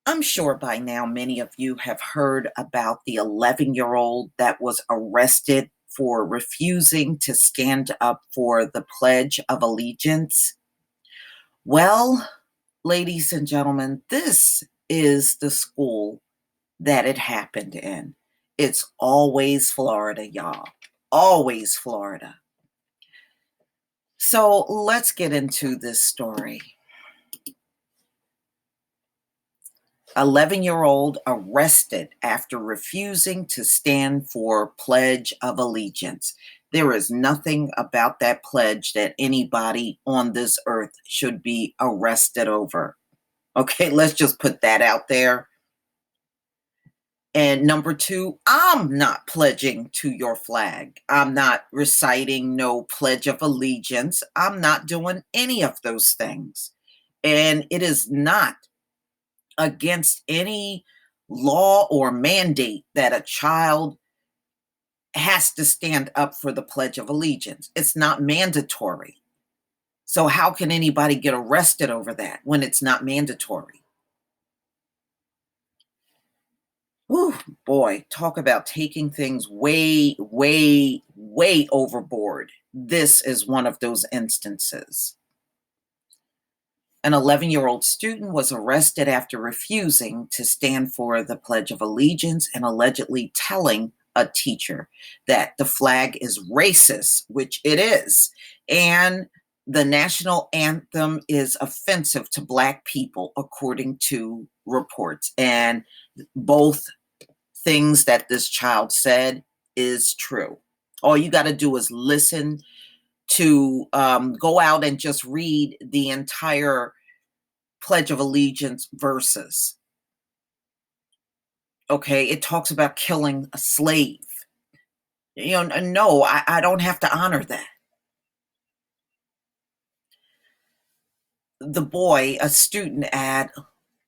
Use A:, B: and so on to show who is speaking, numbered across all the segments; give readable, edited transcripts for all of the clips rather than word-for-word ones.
A: I'm sure by now many of you have heard about the 11-year-old that was arrested for refusing to stand up for the Pledge of Allegiance. Well, ladies and gentlemen, this is the school that it happened in. It's always Florida, y'all. Always Florida. So let's get into this story. 11-year-old arrested after refusing to stand for Pledge of Allegiance. There is nothing about that pledge that anybody on this earth should be arrested over. Okay, let's just put that out there. And number two, I'm not pledging to your flag. I'm not reciting no Pledge of Allegiance. I'm not doing any of those things. And it is not against any law or mandate that a child has to stand up for the Pledge of Allegiance. It's not mandatory. So how can anybody get arrested over that when it's not mandatory? Whew, boy, talk about taking things way, way, way overboard. This is one of those instances. An 11-year-old student was arrested after refusing to stand for the Pledge of Allegiance and allegedly telling a teacher that the flag is racist, which it is, and the national anthem is offensive to Black people, according to reports. And both things that this child said is true. All you got to do is listen to go out and just read the entire Pledge of Allegiance verses. Okay, it talks about killing a slave. No, I don't have to honor that. The boy, a student at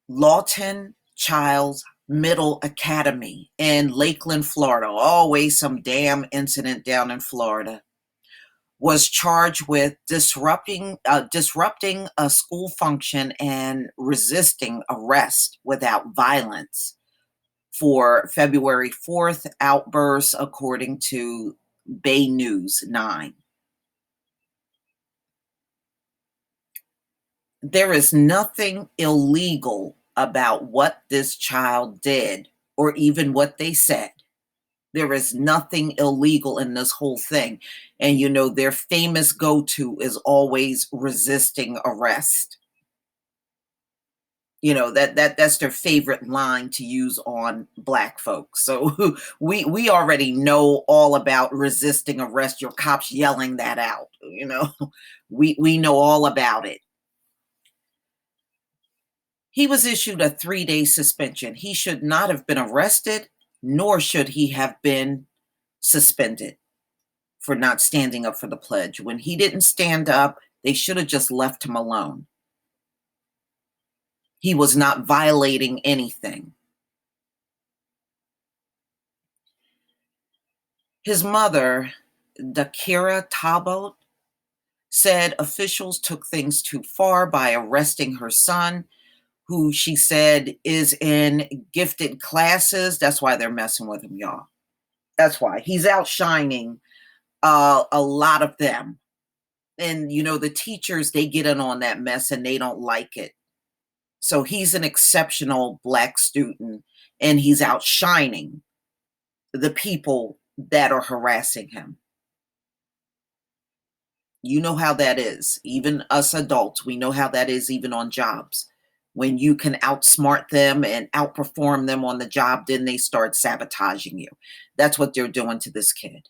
A: Lawton Childs Middle Academy in Lakeland, Florida, always some damn incident down in Florida, was charged with disrupting a school function and resisting arrest without violence for February 4th outburst, according to Bay News 9. There is nothing illegal about what this child did or even what they said. There is nothing illegal in this whole thing. And their famous go-to is always resisting arrest. That's their favorite line to use on Black folks. So we already know all about resisting arrest. Your cops yelling that out. We know all about it. He was issued a 3-day suspension. He should not have been arrested, nor should he have been suspended for not standing up for the pledge. When he didn't stand up, they should have just left him alone. He was not violating anything. His mother, Dakira Talbot, said officials took things too far by arresting her son, who she said is in gifted classes. That's why they're messing with him, y'all. That's why. He's outshining a lot of them. And, the teachers, they get in on that mess and they don't like it. So he's an exceptional Black student and he's outshining the people that are harassing him. You know how that is. Even us adults, we know how that is even on jobs. When you can outsmart them and outperform them on the job, then they start sabotaging you. That's what they're doing to this kid.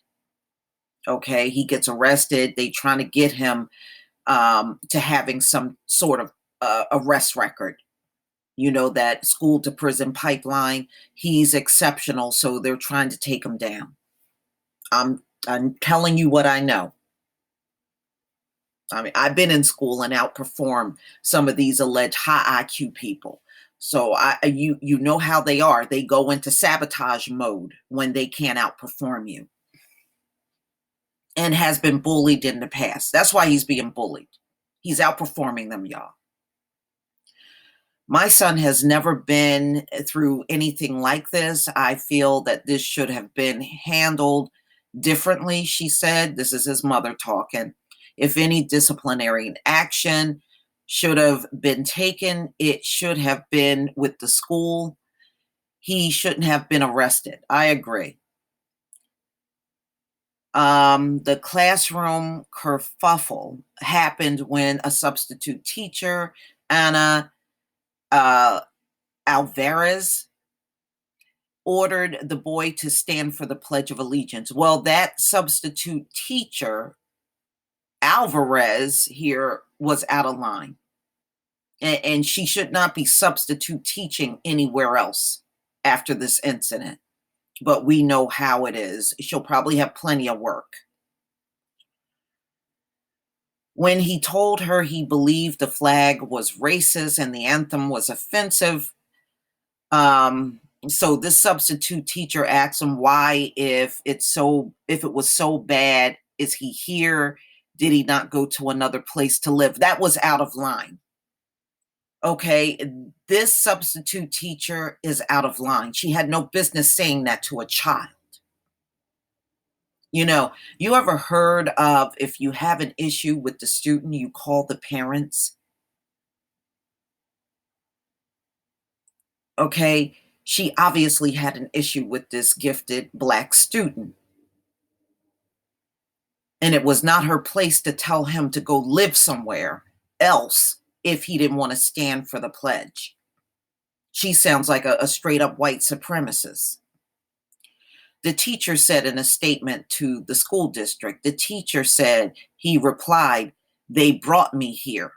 A: Okay, he gets arrested. They trying to get him to having some sort of arrest record. That school to prison pipeline. He's exceptional, so they're trying to take him down. I'm telling you what I know. I mean, I've been in school and outperformed some of these alleged high IQ people. So you know how they are. They go into sabotage mode when they can't outperform you. And has been bullied in the past. That's why he's being bullied. He's outperforming them, y'all. My son has never been through anything like this. I feel that this should have been handled differently, she said. This is his mother talking. If any disciplinary action should have been taken, it should have been with the school. He shouldn't have been arrested. I agree. The classroom kerfuffle happened when a substitute teacher, Anna uh, Alvarez, ordered the boy to stand for the Pledge of Allegiance. Well, that substitute teacher, Alvarez, here was out of line. And she should not be substitute teaching anywhere else after this incident. But we know how it is. She'll probably have plenty of work. When he told her he believed the flag was racist and the anthem was offensive, um, so this substitute teacher asked him why, if it was so bad, is he here? Did he not go to another place to live? That was out of line. Okay, this substitute teacher is out of line. She had no business saying that to a child. You ever heard of, if you have an issue with the student, you call the parents? Okay, she obviously had an issue with this gifted Black student. And it was not her place to tell him to go live somewhere else if he didn't want to stand for the pledge. She sounds like a straight up white supremacist. The teacher said in a statement to the school district, the teacher said, he replied, they brought me here.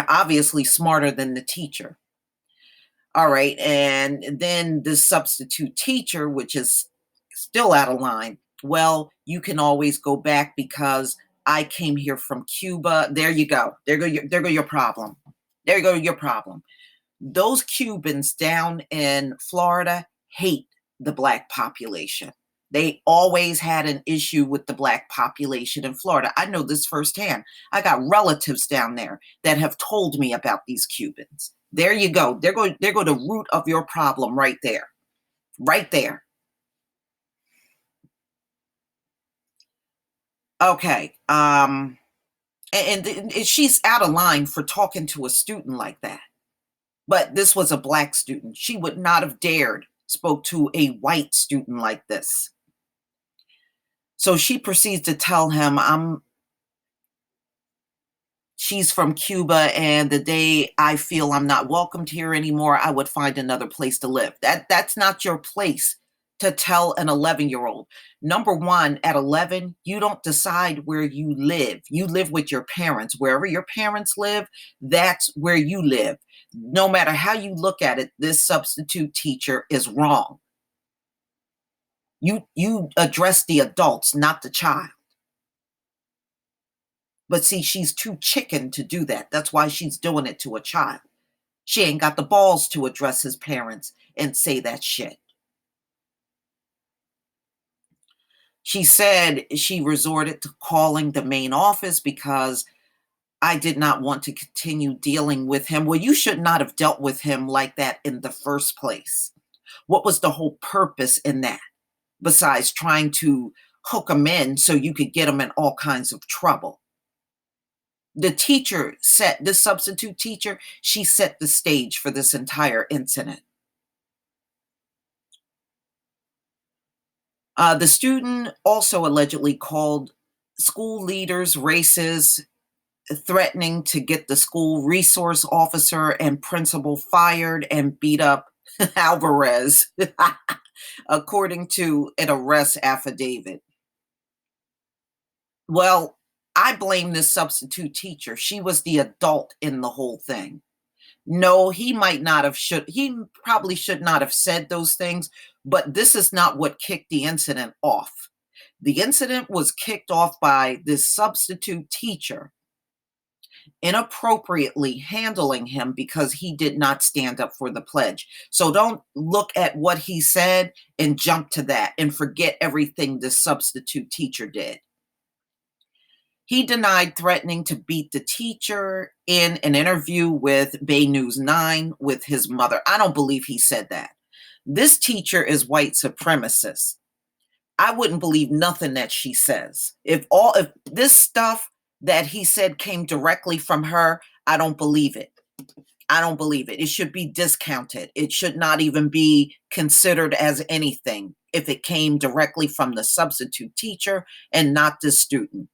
A: Obviously smarter than the teacher. All right. And then the substitute teacher, which is still out of line. Well, you can always go back because I came here from Cuba. There you go. There go your problem. There you go your problem. Those Cubans down in Florida hate the Black population. They always had an issue with the Black population in Florida. I know this firsthand. I got relatives down there that have told me about these Cubans. There you go. There go the root of your problem right there. Right there. Okay. And she's out of line for talking to a student like that. But this was a Black student. She would not have dared spoke to a white student like this. So she proceeds to tell him, she's from Cuba, and the day I feel I'm not welcomed here anymore, I would find another place to live. That's not your place to tell an 11-year-old. Number one, at 11, you don't decide where you live. You live with your parents. Wherever your parents live, that's where you live. No matter how you look at it, this substitute teacher is wrong. You address the adults, not the child. But see, she's too chicken to do that. That's why she's doing it to a child. She ain't got the balls to address his parents and say that shit. She said she resorted to calling the main office because I did not want to continue dealing with him. Well, you should not have dealt with him like that in the first place. What was the whole purpose in that? Besides trying to hook him in so you could get him in all kinds of trouble. The substitute teacher, she set the stage for this entire incident. The student also allegedly called school leaders racist, threatening to get the school resource officer and principal fired and beat up Alvarez, according to an arrest affidavit. Well, I blame this substitute teacher. She was the adult in the whole thing. No, he probably should not have said those things, but this is not what kicked the incident off. The incident was kicked off by this substitute teacher inappropriately handling him because he did not stand up for the pledge. So don't look at what he said and jump to that and forget everything the substitute teacher did. He denied threatening to beat the teacher in an interview with Bay News 9 with his mother. I don't believe he said that. This teacher is white supremacist. I wouldn't believe nothing that she says. If this stuff that he said came directly from her, I don't believe it. I don't believe it. It should be discounted. It should not even be considered as anything if it came directly from the substitute teacher and not the student.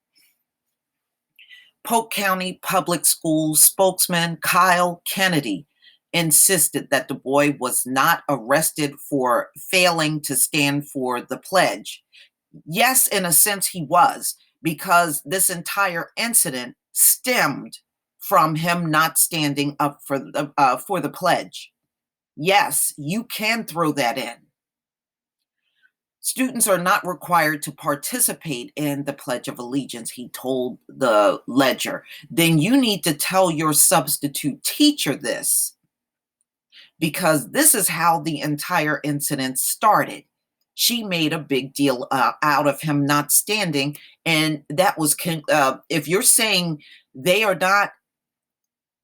A: Polk County Public Schools spokesman Kyle Kennedy insisted that the boy was not arrested for failing to stand for the pledge. Yes, in a sense, he was, because this entire incident stemmed from him not standing up for the pledge. Yes, you can throw that in. Students are not required to participate in the Pledge of Allegiance, he told the Ledger. Then you need to tell your substitute teacher this, because this is how the entire incident started. She made a big deal out of him not standing, and that was, if you're saying they are not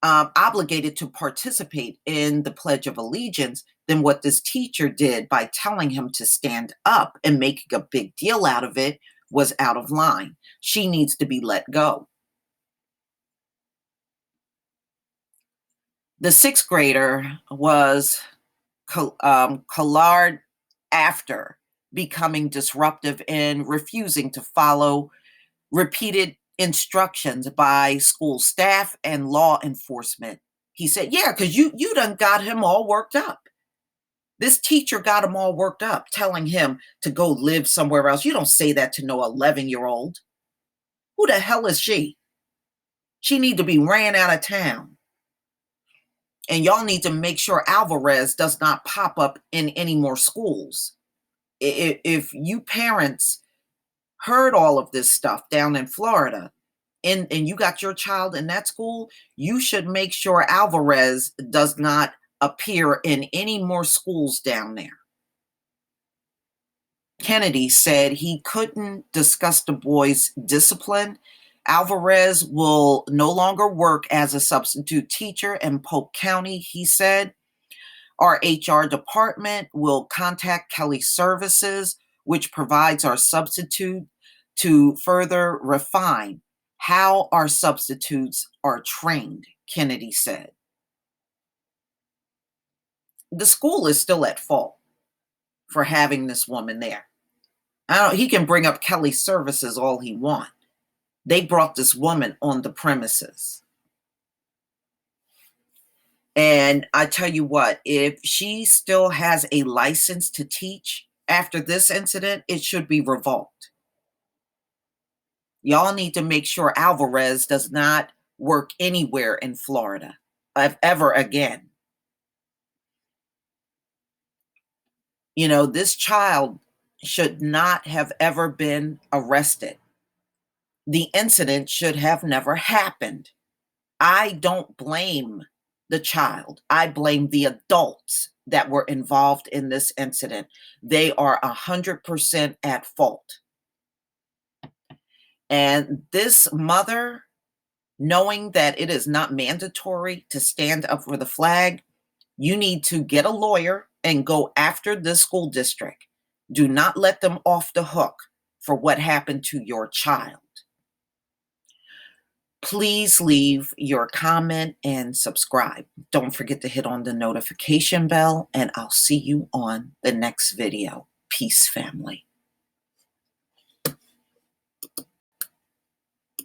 A: obligated to participate in the Pledge of Allegiance, then what this teacher did by telling him to stand up and making a big deal out of it was out of line. She needs to be let go. The sixth grader was collared after becoming disruptive and refusing to follow repeated instructions by school staff and law enforcement. He said, yeah, because you done got him all worked up. This teacher got him all worked up, telling him to go live somewhere else. You don't say that to no 11-year-old. Who the hell is she? She need to be ran out of town. And y'all need to make sure Alvarez does not pop up in any more schools. If you parents heard all of this stuff down in Florida, and you got your child in that school, you should make sure Alvarez does not appear in any more schools down there. Kennedy said he couldn't discuss the boy's discipline. Alvarez will no longer work as a substitute teacher in Polk County, he said. Our HR department will contact Kelly Services, which provides our substitute, to further refine how our substitutes are trained, Kennedy said. The school is still at fault for having this woman there. He can bring up Kelly Services all he wants. They brought this woman on the premises. And I tell you what, if she still has a license to teach after this incident, it should be revoked. Y'all need to make sure Alvarez does not work anywhere in Florida ever again. You know, this child should not have ever been arrested. The incident should have never happened. I don't blame the child. I blame the adults that were involved in this incident. They are 100% at fault. And this mother, knowing that it is not mandatory to stand up for the flag, you need to get a lawyer and go after the school district. Do not let them off the hook for what happened to your child. Please leave your comment and subscribe. Don't forget to hit on the notification bell, and I'll see you on the next video. Peace, family.